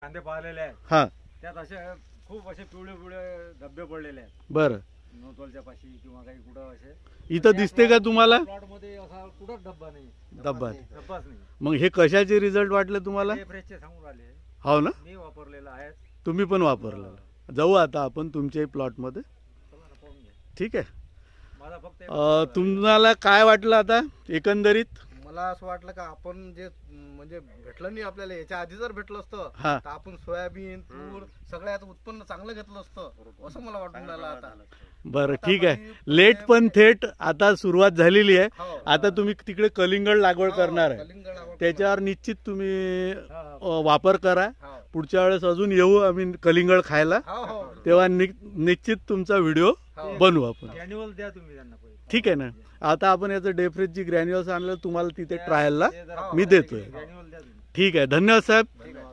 कांदे पाहिलेले आहेत हा त्यात असे खूप असे पिवळे पिवळे धब्बे पडलेले आहेत बरं नोतोलच्या पाशी किंवा काही कुठं असे इथं दिसते का तुम्हाला प्लॉट मध्ये असा कुठंच धब्बा नाही डब्बा धब्बाच नाही मग हे कशाचे रिझल्ट वाटले तुम्हाला ते फ्रेशचे सांगून राहिले हो ना मी वापरलेलं आहे तुम्ही पण वापरला जाऊ आता आपण तुमच्याही प्लॉट मध्ये चला ना पाहून घ्या ठीक आहे माझा फक्त तुम्हाला काय वाटलं आता एकंदरीत मला असं वाटलं का आपण जे म्हणजे भेटलं नाही आपल्याला याच्या आधी जर भेटलं असतं हा. तर आपण सोयाबीन तूर सगळ्यात उत्पन्न चांगलं घेतलं असतं असं मला वाटून राहिलं आता. बरं ठीक आहे लेट पण थेट आता सुरुवात झालेली आहे हो. आता तुम्ही तिकडे कलिंगड लागवड करणार आहे कलिंगड आवडतं त्याच्यावर निश्चित तुम्ही वापर करा मला. हो. पुढच्या वेळेस अजून येऊ आम्ही कलिंगड खायला हो, हो. तेव्हा निश्चित तुमचा व्हिडिओ हो. बनवू आपण मॅन्युअल द्या तुम्ही त्यांना पहिले ठीक आहे ना आता आपण याचं डेफ्रेजची ग्रॅन्युअल्स आणलं तुम्हाला तिथे ट्रायलला ते जरा मी देतोय मॅन्युअल द्या तुम्ही ठीक आहे धन्यवाद साहेब धन्यवाद.